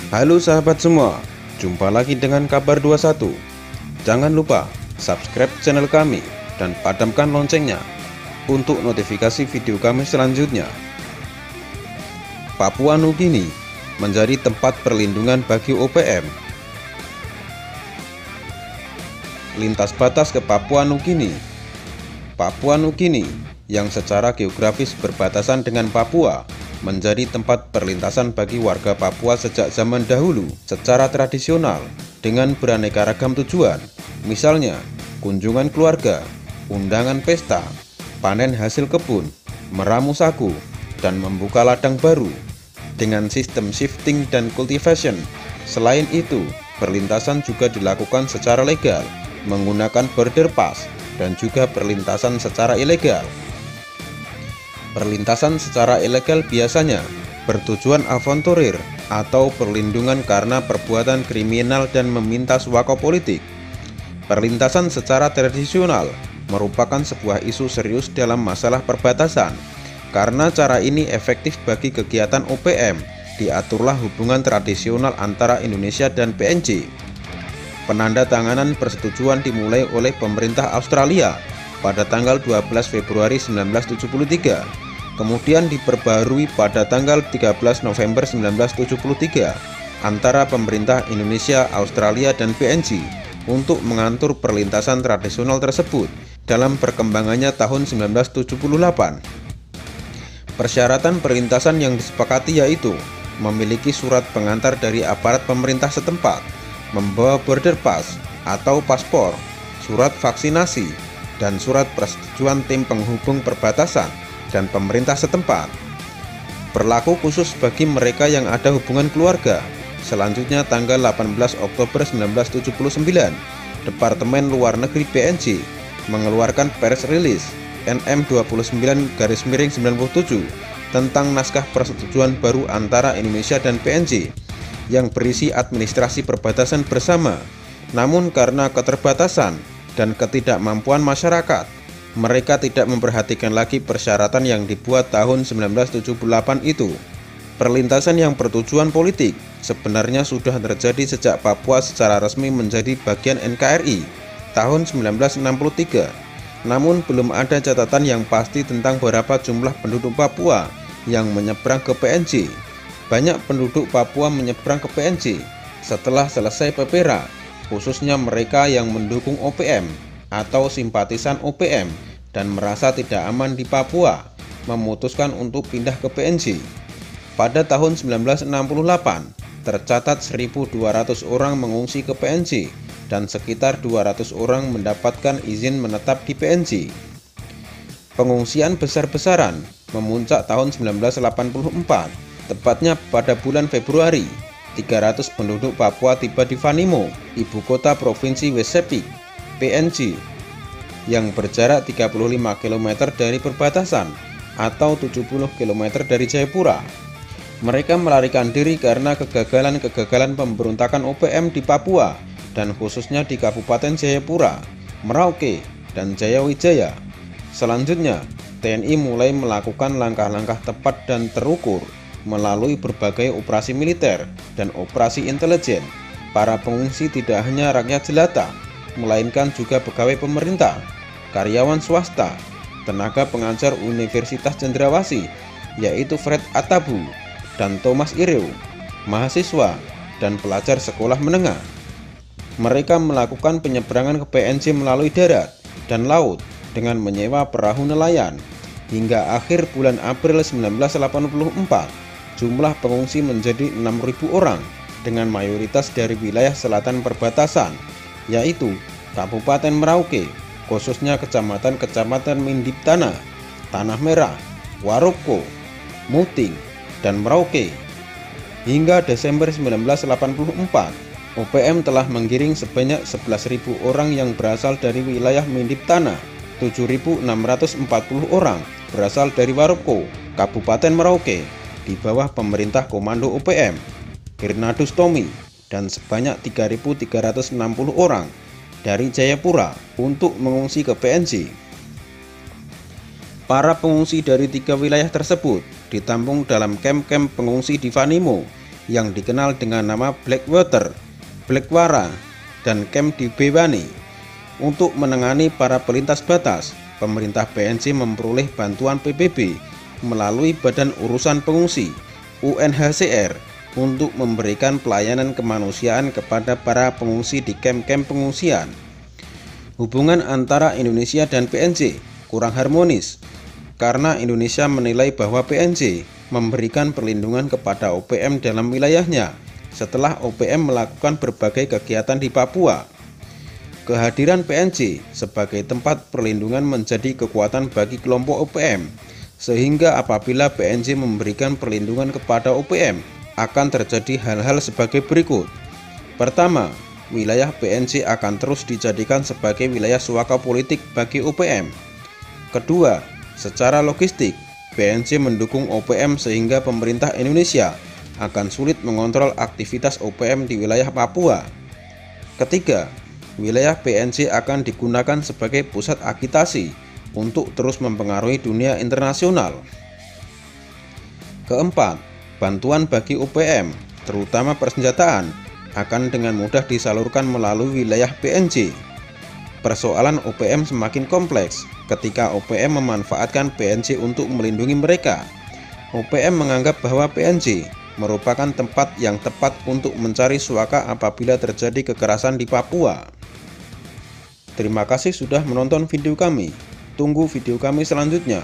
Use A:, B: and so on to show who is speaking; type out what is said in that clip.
A: Halo sahabat semua, jumpa lagi dengan kabar 21. Jangan lupa subscribe channel kami dan padamkan loncengnya untuk notifikasi video kami selanjutnya. Papua Nugini menjadi tempat perlindungan bagi OPM. Lintas batas ke Papua Nugini. Papua Nugini yang secara geografis berbatasan dengan Papua menjadi tempat perlintasan bagi warga Papua sejak zaman dahulu secara tradisional dengan beraneka ragam tujuan, misalnya kunjungan keluarga, undangan pesta, panen hasil kebun, meramu sagu, dan membuka ladang baru dengan sistem shifting dan cultivation. Selain itu, perlintasan juga dilakukan secara legal menggunakan border pass dan juga perlintasan secara ilegal. Perlintasan secara ilegal biasanya bertujuan avanturir atau perlindungan karena perbuatan kriminal dan meminta suaka politik. Perlintasan secara tradisional merupakan sebuah isu serius dalam masalah perbatasan. Karena cara ini efektif bagi kegiatan OPM, diaturlah hubungan tradisional antara Indonesia dan PNJ. Penandatanganan persetujuan dimulai oleh pemerintah Australia pada tanggal 12 Februari 1973, kemudian diperbarui pada tanggal 13 November 1973 antara pemerintah Indonesia, Australia, dan PNJ untuk mengatur perlintasan tradisional tersebut dalam perkembangannya tahun 1978. Persyaratan perlintasan yang disepakati yaitu memiliki surat pengantar dari aparat pemerintah setempat, membawa border pass atau paspor, surat vaksinasi, dan surat persetujuan tim penghubung perbatasan dan pemerintah setempat. Berlaku khusus bagi mereka yang ada hubungan keluarga. Selanjutnya tanggal 18 Oktober 1979, Departemen Luar Negeri PNJ mengeluarkan press release NM29-97 tentang naskah persetujuan baru antara Indonesia dan PNJ yang berisi administrasi perbatasan bersama. Namun karena keterbatasan dan ketidakmampuan masyarakat, mereka tidak memperhatikan lagi persyaratan yang dibuat tahun 1978 itu. Perlintasan yang bertujuan politik sebenarnya sudah terjadi sejak Papua secara resmi menjadi bagian NKRI tahun 1963. Namun belum ada catatan yang pasti tentang berapa jumlah penduduk Papua yang menyeberang ke PNJ. Banyak penduduk Papua menyeberang ke PNJ setelah selesai PPRA, khususnya mereka yang mendukung OPM atau simpatisan OPM dan merasa tidak aman di Papua, memutuskan untuk pindah ke PNJ. Pada tahun 1968, tercatat 1.200 orang mengungsi ke PNJ dan sekitar 200 orang mendapatkan izin menetap di PNJ. Pengungsian besar-besaran memuncak tahun 1984, tepatnya pada bulan Februari. 300 penduduk Papua tiba di Vanimo, ibu kota provinsi West Sepik, PNJ, yang berjarak 35 km dari perbatasan atau 70 km dari Jayapura. Mereka melarikan diri karena kegagalan pemberontakan OPM di Papua dan khususnya di Kabupaten Jayapura, Merauke, dan Jayawijaya. Selanjutnya, TNI mulai melakukan langkah-langkah tepat dan terukur melalui berbagai operasi militer dan operasi intelijen. Para pengungsi tidak hanya rakyat jelata, melainkan juga pegawai pemerintah, karyawan swasta, tenaga pengajar Universitas Cendrawasih, yaitu Fred Atabu dan Thomas Ireu, mahasiswa, dan pelajar sekolah menengah. Mereka melakukan penyeberangan ke PNJ melalui darat dan laut dengan menyewa perahu nelayan. Hingga akhir bulan April 1984, jumlah pengungsi menjadi 6.000 orang dengan mayoritas dari wilayah selatan perbatasan, yaitu Kabupaten Merauke, khususnya kecamatan-kecamatan Mindiptana, Tanah Merah, Waroko, Muting, dan Merauke. Hingga Desember 1984, OPM telah menggiring sebanyak 11.000 orang yang berasal dari wilayah Mindiptana, 7.640 orang berasal dari Waroko, Kabupaten Merauke, di bawah pemerintah komando OPM, Hirnadus Tomi, dan sebanyak 3.360 orang dari Jayapura untuk mengungsi ke PNJ. Para pengungsi dari 3 wilayah tersebut ditampung dalam kamp-kamp pengungsi di Vanimo yang dikenal dengan nama Blackwater, Blackwara, dan Camp di Bewani. Untuk menangani para pelintas batas, pemerintah PNJ memperoleh bantuan PBB melalui Badan Urusan Pengungsi UNHCR untuk memberikan pelayanan kemanusiaan kepada para pengungsi di kamp-kamp pengungsian. Hubungan antara Indonesia dan PNJ kurang harmonis karena Indonesia menilai bahwa PNJ memberikan perlindungan kepada OPM dalam wilayahnya setelah OPM melakukan berbagai kegiatan di Papua. Kehadiran PNJ sebagai tempat perlindungan menjadi kekuatan bagi kelompok OPM, sehingga apabila PNJ memberikan perlindungan kepada OPM, akan terjadi hal-hal sebagai berikut. Pertama, wilayah PNJ akan terus dijadikan sebagai wilayah suaka politik bagi OPM. Kedua, secara logistik, PNJ mendukung OPM sehingga pemerintah Indonesia akan sulit mengontrol aktivitas OPM di wilayah Papua. Ketiga, wilayah PNJ akan digunakan sebagai pusat agitasi untuk terus mempengaruhi dunia internasional. Keempat, bantuan bagi OPM, terutama persenjataan, akan dengan mudah disalurkan melalui wilayah PNJ. Persoalan OPM semakin kompleks ketika OPM memanfaatkan PNJ untuk melindungi mereka. OPM menganggap bahwa PNJ merupakan tempat yang tepat untuk mencari suaka apabila terjadi kekerasan di Papua. Terima kasih sudah menonton video kami. Tunggu video kami selanjutnya.